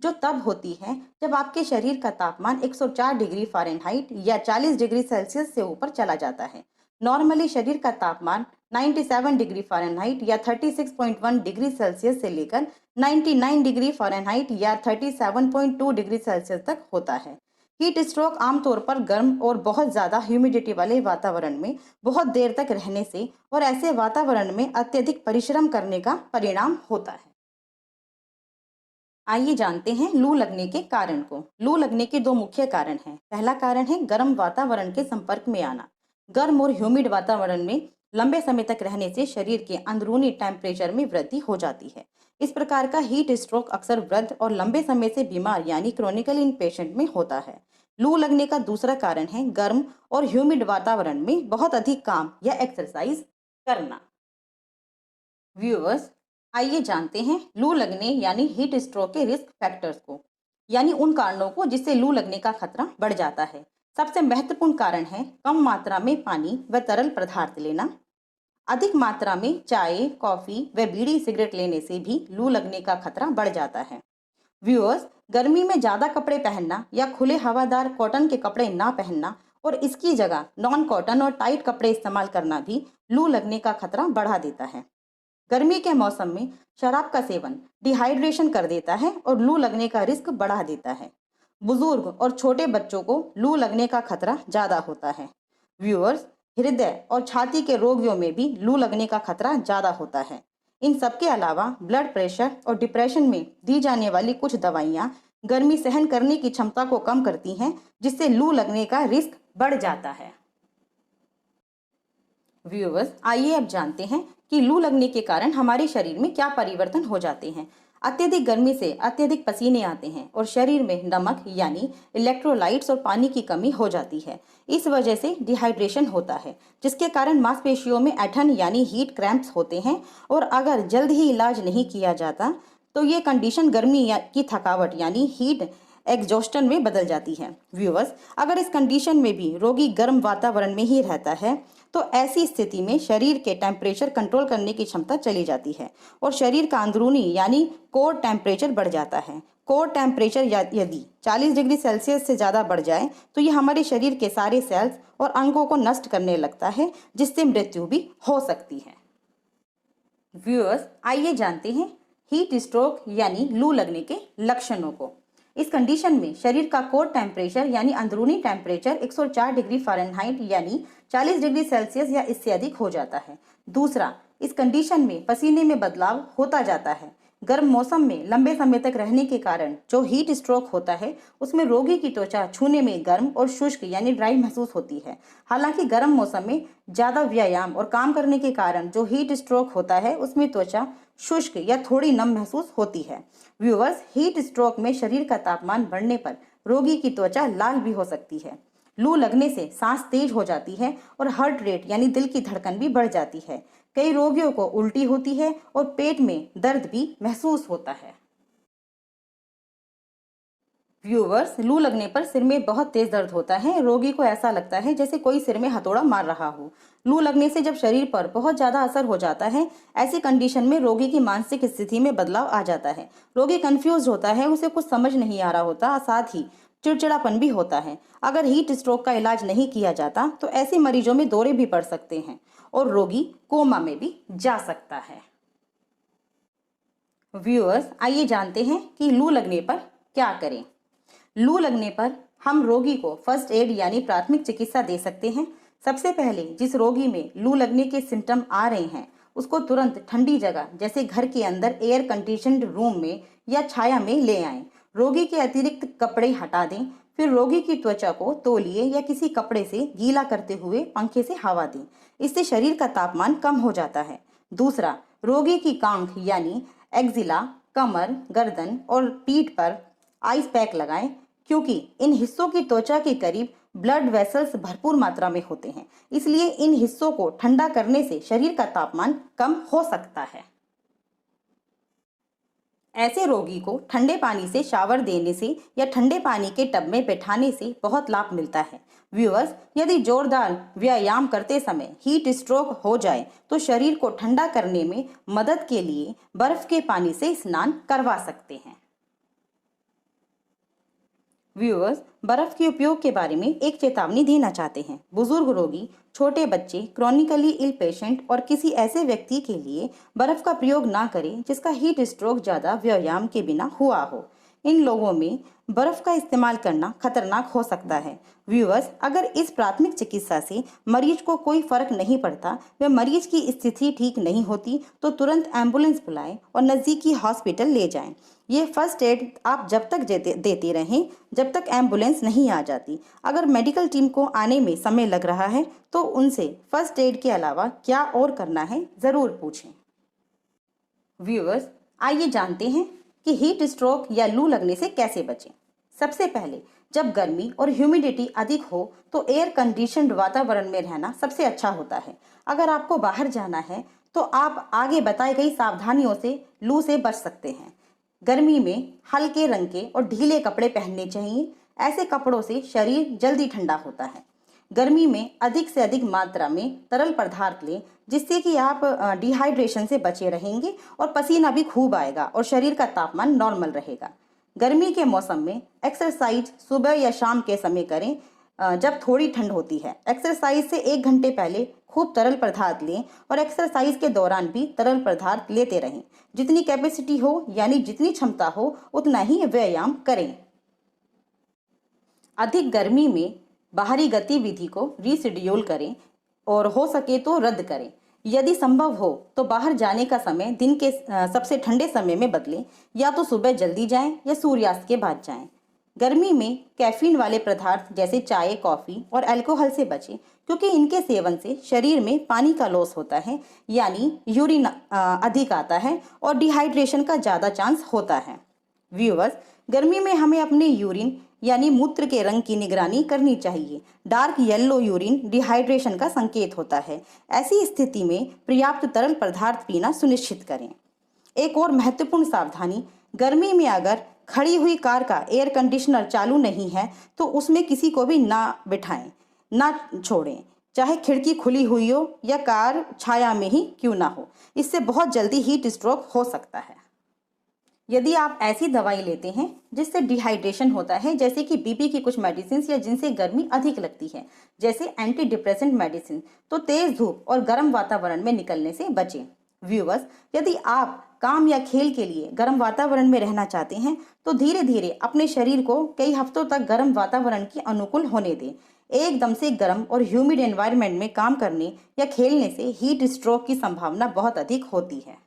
जो तब होती है जब आपके शरीर का तापमान 104 डिग्री फ़ारेनहाइट या 40 डिग्री सेल्सियस से ऊपर चला जाता है। नॉर्मली शरीर का तापमान 97 डिग्री फ़ारेनहाइट या 36.1 डिग्री सेल्सियस से लेकर 99 डिग्री फ़ारेनहाइट या 37.2 डिग्री सेल्सियस तक होता है। हीट स्ट्रोक आमतौर पर गर्म और बहुत ज़्यादा ह्यूमिडिटी वाले वातावरण में बहुत देर तक रहने से और ऐसे वातावरण में अत्यधिक परिश्रम करने का परिणाम होता है। आइए जानते हैं लू लगने के कारण को। लू लगने के दो मुख्य कारण हैं। पहला कारण है गर्म वातावरण के संपर्क में आना। गर्म और ह्यूमिड वातावरण में लंबे समय तक रहने से शरीर के अंदरूनी टेम्परेचर में वृद्धि हो जाती है। इस प्रकार का हीट स्ट्रोक अक्सर वृद्ध और लंबे समय से बीमार यानी क्रोनिकल इन पेशेंट में होता है। लू लगने का दूसरा कारण है गर्म और ह्यूमिड वातावरण में बहुत अधिक काम या एक्सरसाइज करना। व्यूअर्स, आइए जानते हैं लू लगने यानी हीट स्ट्रोक के रिस्क फैक्टर्स को, यानी उन कारणों को जिससे लू लगने का खतरा बढ़ जाता है। सबसे महत्वपूर्ण कारण है कम मात्रा में पानी व तरल पदार्थ लेना। अधिक मात्रा में चाय, कॉफी व बीड़ी सिगरेट लेने से भी लू लगने का खतरा बढ़ जाता है। व्यूअर्स, गर्मी में ज़्यादा कपड़े पहनना या खुले हवादार कॉटन के कपड़े ना पहनना और इसकी जगह नॉन कॉटन और टाइट कपड़े इस्तेमाल करना भी लू लगने का खतरा बढ़ा देता है। गर्मी के मौसम में शराब का सेवन डिहाइड्रेशन कर देता है और लू लगने का रिस्क बढ़ा देता है। बुजुर्ग और छोटे बच्चों को लू लगने का खतरा ज़्यादा होता है। व्यूअर्स, हृदय और छाती के रोगियों में भी लू लगने का खतरा ज़्यादा होता है। इन सबके अलावा ब्लड प्रेशर और डिप्रेशन में दी जाने वाली कुछ दवाइयाँ गर्मी सहन करने की क्षमता को कम करती हैं, जिससे लू लगने का रिस्क बढ़ जाता है। व्यूअर्स, आइए अब जानते हैं कि लू लगने के कारण हमारे शरीर में क्या परिवर्तन हो जाते हैं। अत्यधिक गर्मी से अत्यधिक पसीने आते हैं और शरीर में नमक यानी इलेक्ट्रोलाइट्स और पानी की कमी हो जाती है। इस वजह से डिहाइड्रेशन होता है, जिसके कारण मांसपेशियों में ऐंठन यानी हीट क्रैम्प्स होते हैं और अगर जल्द ही इलाज नहीं किया जाता तो ये कंडीशन गर्मी की थकावट यानी हीट एग्जॉस्टन में बदल जाती है। व्यूअर्स, अगर इस कंडीशन में भी रोगी गर्म वातावरण में ही रहता है तो ऐसी स्थिति में शरीर के टेम्परेचर कंट्रोल करने की क्षमता चली जाती है और शरीर का अंदरूनी यानी कोर टेम्परेचर बढ़ जाता है। कोर टेम्परेचर यदि 40 डिग्री सेल्सियस से ज़्यादा बढ़ जाए तो ये हमारे शरीर के सारे सेल्स और अंगों को नष्ट करने लगता है, जिससे मृत्यु भी हो सकती है। व्यूअर्स, आइए जानते हैं हीट स्ट्रोक यानी लू लगने के लक्षणों को। इस कंडीशन में शरीर का कोर टेम्परेचर यानी अंदरूनी टेम्परेचर 104 डिग्री फ़ारेनहाइट यानी 40 डिग्री सेल्सियस या इससे अधिक हो जाता है। दूसरा, इस कंडीशन में पसीने में बदलाव होता जाता है। गर्म मौसम में लंबे समय तक रहने के कारण जो हीट स्ट्रोक होता है उसमें रोगी की त्वचा छूने में गर्म और शुष्क यानी ड्राई महसूस होती है। हालांकि गर्म मौसम में ज़्यादा व्यायाम और काम करने के कारण जो हीट स्ट्रोक होता है उसमें त्वचा शुष्क या थोड़ी नम महसूस होती है। व्यूअर्स, हीट स्ट्रोक में शरीर का तापमान बढ़ने पर रोगी की त्वचा लाल भी हो सकती है। लू लगने से सांस तेज हो जाती है और हार्ट रेट यानी दिल की धड़कन भी बढ़ जाती है। कई रोगियों को उल्टी होती है और पेट में दर्द भी महसूस होता है। व्यूअर्स, लू लगने पर सिर में बहुत तेज दर्द होता है। रोगी को ऐसा लगता है जैसे कोई सिर में हथौड़ा मार रहा हो। लू लगने से जब शरीर पर बहुत ज़्यादा असर हो जाता है, ऐसी कंडीशन में रोगी की मानसिक स्थिति में बदलाव आ जाता है। रोगी कंफ्यूज होता है, उसे कुछ समझ नहीं आ रहा होता, साथ ही चिड़चिड़ापन भी होता है। अगर हीट स्ट्रोक का इलाज नहीं किया जाता तो ऐसे मरीजों में दौरे भी पड़ सकते हैं और रोगी कोमा में भी जा सकता है। व्यूअर्स, आइए जानते हैं कि लू लगने पर क्या करें। लू लगने पर हम रोगी को फर्स्ट एड यानी प्राथमिक चिकित्सा दे सकते हैं। सबसे पहले जिस रोगी में लू लगने के सिम्टम आ रहे हैं उसको तुरंत ठंडी जगह जैसे घर के अंदर एयर कंडीशनड रूम में या छाया में ले आएं। रोगी के अतिरिक्त कपड़े हटा दें। फिर रोगी की त्वचा को तौलिए या किसी कपड़े से गीला करते हुए पंखे से हवा दें। इससे शरीर का तापमान कम हो जाता है। दूसरा, रोगी की कांख यानी एक्जिला, कमर, गर्दन और पीठ पर आइस पैक लगाएं, क्योंकि इन हिस्सों की त्वचा के करीब ब्लड वेसल्स भरपूर मात्रा में होते हैं। इसलिए इन हिस्सों को ठंडा करने से शरीर का तापमान कम हो सकता है। ऐसे रोगी को ठंडे पानी से शावर देने से या ठंडे पानी के टब में बैठाने से बहुत लाभ मिलता है। व्यूअर्स, यदि जोरदार व्यायाम करते समय हीट स्ट्रोक हो जाए तो शरीर को ठंडा करने में मदद के लिए बर्फ के पानी से स्नान करवा सकते हैं। व्यूअर्स, बर्फ के उपयोग के बारे में एक चेतावनी देना चाहते हैं। बुजुर्ग रोगी, छोटे बच्चे, क्रॉनिकली इल पेशेंट और किसी ऐसे व्यक्ति के लिए बर्फ का प्रयोग ना करें जिसका हीट स्ट्रोक ज़्यादा व्यायाम के बिना हुआ हो। इन लोगों में बर्फ का इस्तेमाल करना खतरनाक हो सकता है। व्यूअर्स, अगर इस प्राथमिक चिकित्सा से मरीज को कोई फर्क नहीं पड़ता व मरीज की स्थिति ठीक नहीं होती तो तुरंत एम्बुलेंस बुलाएं और नज़दीकी हॉस्पिटल ले जाएं। ये फर्स्ट एड आप जब तक देते रहें जब तक एम्बुलेंस नहीं आ जाती। अगर मेडिकल टीम को आने में समय लग रहा है तो उनसे फर्स्ट एड के अलावा क्या और करना है ज़रूर पूछें। व्यूअर्स, आइए जानते हैं कि हीट स्ट्रोक या लू लगने से कैसे बचें। सबसे पहले, जब गर्मी और ह्यूमिडिटी अधिक हो तो एयर कंडीशन्ड वातावरण में रहना सबसे अच्छा होता है। अगर आपको बाहर जाना है तो आप आगे बताई गई सावधानियों से लू से बच सकते हैं। गर्मी में हल्के रंग के और ढीले कपड़े पहनने चाहिए। ऐसे कपड़ों से शरीर जल्दी ठंडा होता है। गर्मी में अधिक से अधिक मात्रा में तरल पदार्थ लें जिससे कि आप डिहाइड्रेशन से बचे रहेंगे और पसीना भी खूब आएगा और शरीर का तापमान नॉर्मल रहेगा। गर्मी के मौसम में एक्सरसाइज सुबह या शाम के समय करें जब थोड़ी ठंड होती है। एक्सरसाइज से 1 घंटे पहले खूब तरल पदार्थ लें और एक्सरसाइज के दौरान भी तरल पदार्थ लेते रहें। जितनी कैपेसिटी हो यानी जितनी क्षमता हो उतना ही व्यायाम करें। अधिक गर्मी में बाहरी गतिविधि को रीशेड्यूल करें और हो सके तो रद्द करें। यदि संभव हो तो बाहर जाने का समय दिन के सबसे ठंडे समय में बदलें, या तो सुबह जल्दी जाएं या सूर्यास्त के बाद जाएं। गर्मी में कैफीन वाले पदार्थ जैसे चाय, कॉफ़ी और अल्कोहल से बचें क्योंकि इनके सेवन से शरीर में पानी का लॉस होता है यानी यूरिन अधिक आता है और डिहाइड्रेशन का ज़्यादा चांस होता है। व्यूअर्स, गर्मी में हमें अपने यूरिन यानी मूत्र के रंग की निगरानी करनी चाहिए। डार्क येलो यूरिन डिहाइड्रेशन का संकेत होता है। ऐसी स्थिति में पर्याप्त तरल पदार्थ पीना सुनिश्चित करें। एक और महत्वपूर्ण सावधानी, गर्मी में अगर खड़ी हुई कार का एयर कंडीशनर चालू नहीं है तो उसमें किसी को भी ना बिठाएं, ना छोड़ें, चाहे खिड़की खुली हुई हो या कार छाया में ही क्यों ना हो। इससे बहुत जल्दी हीट स्ट्रोक हो सकता है। यदि आप ऐसी दवाई लेते हैं जिससे डिहाइड्रेशन होता है, जैसे कि बीपी की कुछ मेडिसिन या जिनसे गर्मी अधिक लगती है जैसे एंटी डिप्रेसेंट मेडिसिन, तो तेज धूप और गर्म वातावरण में निकलने से बचें। व्यूअर्स, यदि आप काम या खेल के लिए गर्म वातावरण में रहना चाहते हैं तो धीरे धीरे अपने शरीर को कई हफ्तों तक गर्म वातावरण के अनुकूल होने दें। एकदम से गर्म और ह्यूमिड एनवायरनमेंट में काम करने या खेलने से हीट स्ट्रोक की संभावना बहुत अधिक होती है।